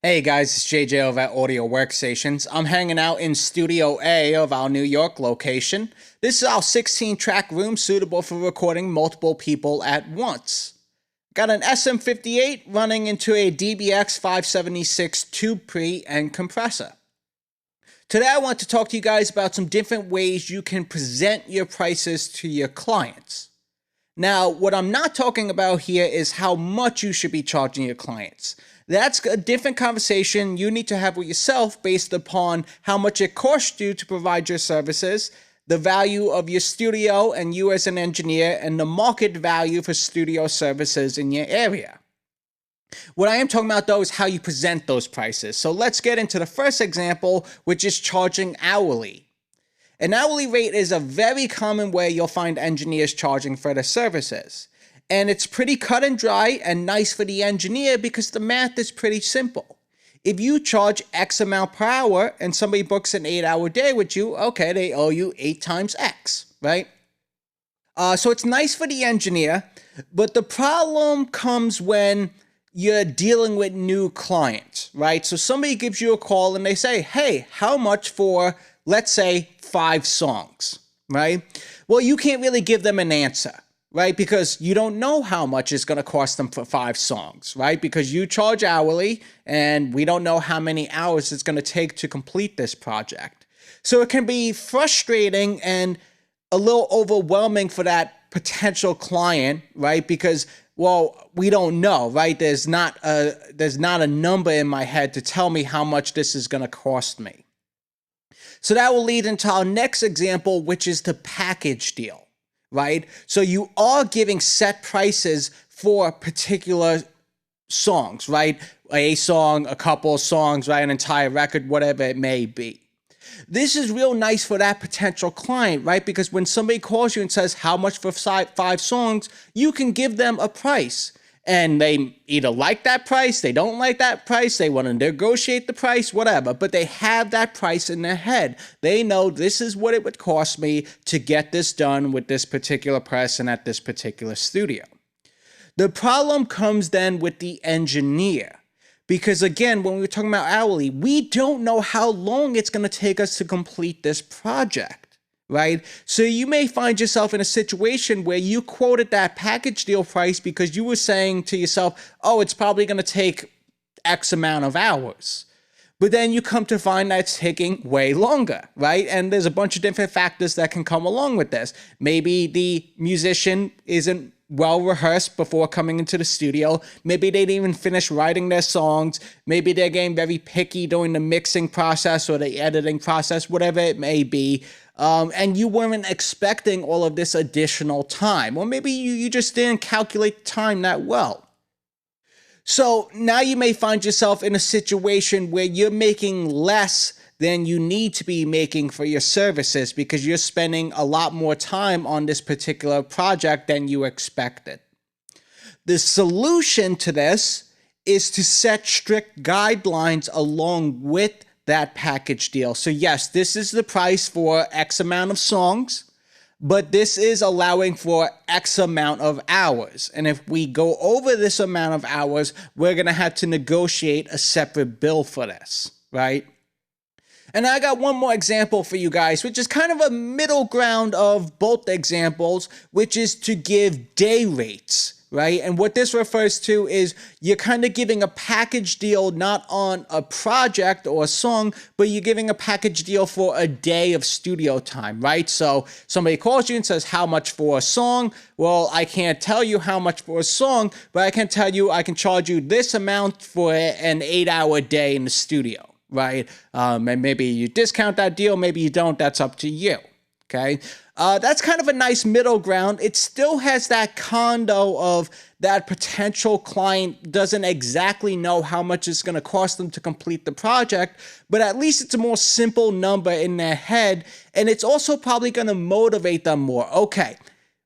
Hey guys, it's JJ over at Audio Workstations. I'm hanging out in Studio A of our New York location. This is our 16-track room suitable for recording multiple people at once. Got an SM58 running into a DBX 576 tube pre and compressor. Today I want to talk to you guys about some different ways you can present your prices to your clients. Now, what I'm not talking about here is how much you should be charging your clients. That's a different conversation you need to have with yourself based upon how much it costs you to provide your services, the value of your studio and you as an engineer, and the market value for studio services in your area. What I am talking about though is how you present those prices. So let's get into the first example, which is charging hourly. An hourly rate is a very common way you'll find engineers charging for their services. And it's pretty cut and dry and nice for the engineer because the math is pretty simple. If you charge X amount per hour and somebody books an 8-hour day with you, okay, they owe you 8 times X, right? So it's nice for the engineer, but the problem comes when you're dealing with new clients, right? So somebody gives you a call and they say, hey, how much for, let's say, 5 songs, right? Well, you can't really give them an answer, right? Because you don't know how much it's going to cost them for 5 songs, right? Because you charge hourly and we don't know how many hours it's going to take to complete this project. So it can be frustrating and a little overwhelming for that potential client, right? Because, well, we don't know, right? There's not a number in my head to tell me how much this is going to cost me. So that will lead into our next example, which is the package deal, right? So you are giving set prices for particular songs, right? A song, a couple of songs, right? An entire record, whatever it may be. This is real nice for that potential client, right? Because when somebody calls you and says how much for 5 songs, you can give them a price. And they either like that price, they don't like that price, they want to negotiate the price, whatever. But they have that price in their head. They know this is what it would cost me to get this done with this particular person at this particular studio. The problem comes then with the engineer. Because again, when we were talking about hourly, we don't know how long it's going to take us to complete this project, right? So you may find yourself in a situation where you quoted that package deal price because you were saying to yourself, oh, it's probably going to take X amount of hours. But then you come to find that it's taking way longer, right? And there's a bunch of different factors that can come along with this. Maybe the musician isn't well rehearsed before coming into the studio. Maybe they didn't even finish writing their songs. Maybe they're getting very picky during the mixing process or the editing process, whatever it may be. And you weren't expecting all of this additional time. Or maybe you just didn't calculate time that well. So now you may find yourself in a situation where you're making less than you need to be making for your services because you're spending a lot more time on this particular project than you expected. The solution to this is to set strict guidelines along with that package deal. So yes, this is the price for X amount of songs, but this is allowing for X amount of hours. And if we go over this amount of hours, we're going to have to negotiate a separate bill for this, right? And I got one more example for you guys, which is kind of a middle ground of both examples, which is to give day rates, right? And what this refers to is you're kind of giving a package deal not on a project or a song, but you're giving a package deal for a day of studio time, right? So somebody calls you and says, how much for a song? Well, I can't tell you how much for a song, but I can tell you I can charge you this amount for an 8-hour day in the studio. Right? And maybe you discount that deal, maybe you don't, that's up to you, okay? That's kind of a nice middle ground. It still has that condo of that potential client doesn't exactly know how much it's going to cost them to complete the project, but at least it's a more simple number in their head, and it's also probably going to motivate them more. Okay,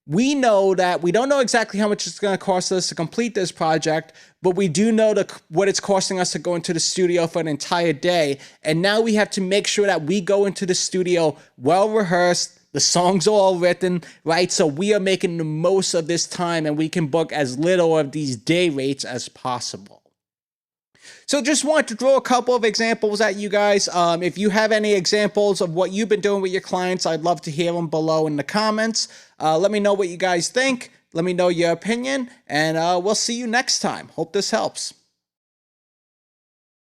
we know that we don't know exactly how much it's going to cost us to complete this project, but we do know what it's costing us to go into the studio for an entire day. And now we have to make sure that we go into the studio well rehearsed, the songs are all written, right? So we are making the most of this time and we can book as little of these day rates as possible. So just want to throw a couple of examples at you guys. If you have any examples of what you've been doing with your clients, I'd love to hear them below in the comments. Let me know what you guys think. Let me know your opinion, and we'll see you next time. Hope this helps.